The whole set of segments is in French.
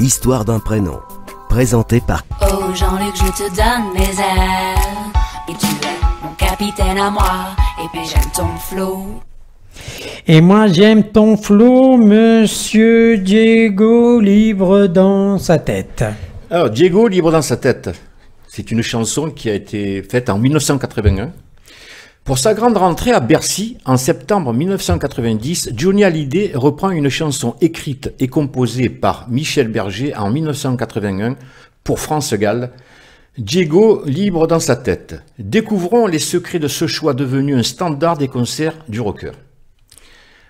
L'histoire d'un prénom, présenté par... Oh Jean-Luc, je te donne mes ailes, et tu es mon capitaine à moi, et puis j'aime ton flow. Et moi j'aime ton flow, monsieur Diego, libre dans sa tête. Alors, Diego, libre dans sa tête, c'est une chanson qui a été faite en 1981. Pour sa grande rentrée à Bercy, en septembre 1990, Johnny Hallyday reprend une chanson écrite et composée par Michel Berger en 1981 pour France Gall, Diego, libre dans sa tête. Découvrons les secrets de ce choix devenu un standard des concerts du rocker.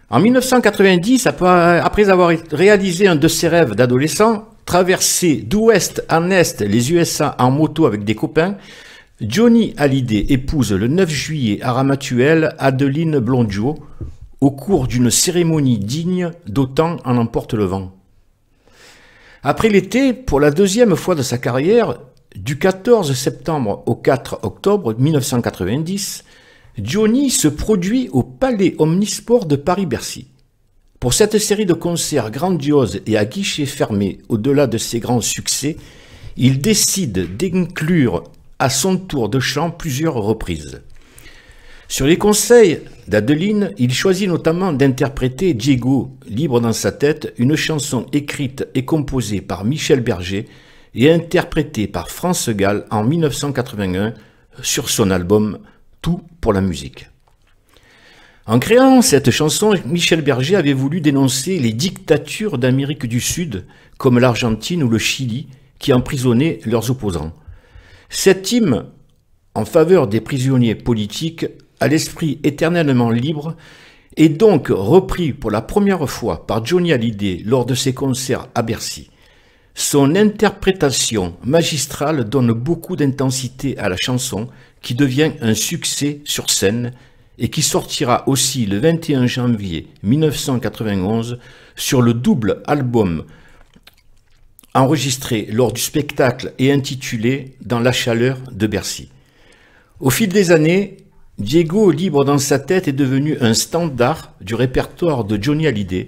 En 1990, après avoir réalisé un de ses rêves d'adolescent, traverser d'ouest en est les USA en moto avec des copains, Johnny Hallyday épouse le 9 juillet à Ramatuelle Adeline Blondio au cours d'une cérémonie digne d'Autant en emporte le vent. Après l'été, pour la deuxième fois de sa carrière, du 14 septembre au 4 octobre 1990, Johnny se produit au Palais Omnisport de Paris-Bercy. Pour cette série de concerts grandioses et à guichet fermé au-delà de ses grands succès, il décide d'inclure à son tour de chant plusieurs reprises. Sur les conseils d'Adeline, il choisit notamment d'interpréter Diego, libre dans sa tête, une chanson écrite et composée par Michel Berger et interprétée par France Gall en 1981 sur son album Tout pour la musique. En créant cette chanson, Michel Berger avait voulu dénoncer les dictatures d'Amérique du Sud, comme l'Argentine ou le Chili, qui emprisonnaient leurs opposants. Cet hymne en faveur des prisonniers politiques, à l'esprit éternellement libre, est donc repris pour la première fois par Johnny Hallyday lors de ses concerts à Bercy. Son interprétation magistrale donne beaucoup d'intensité à la chanson, qui devient un succès sur scène et qui sortira aussi le 21 janvier 1991 sur le double album enregistré lors du spectacle et intitulé « Dans la chaleur de Bercy ». Au fil des années, Diego, libre dans sa tête, est devenu un standard du répertoire de Johnny Hallyday,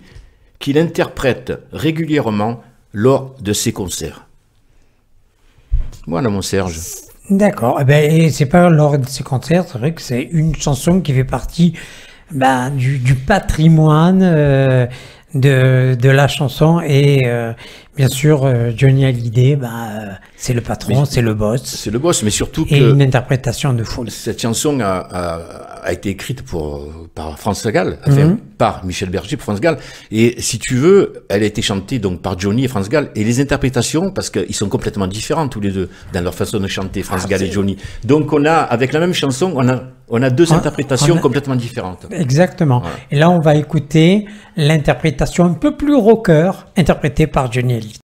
qu'il interprète régulièrement lors de ses concerts. Voilà mon Serge. D'accord, et c'est pas lors de ces concerts, c'est vrai que c'est une chanson qui fait partie du patrimoine de la chanson et bien sûr Johnny Hallyday, c'est le patron, c'est le boss. C'est le boss, mais surtout et une interprétation de foule. Cette chanson a été écrite par France Gall, enfin, par Michel Berger pour France Gall, et si tu veux, elle a été chantée donc par Johnny et France Gall, et les interprétations, parce qu'ils sont complètement différents tous les deux dans leur façon de chanter, France Gall et Johnny. Donc on a, avec la même chanson, on a deux interprétations complètement différentes. Exactement. Voilà. Et là, on va écouter l'interprétation un peu plus rocker, interprétée par Johnny Hallyday.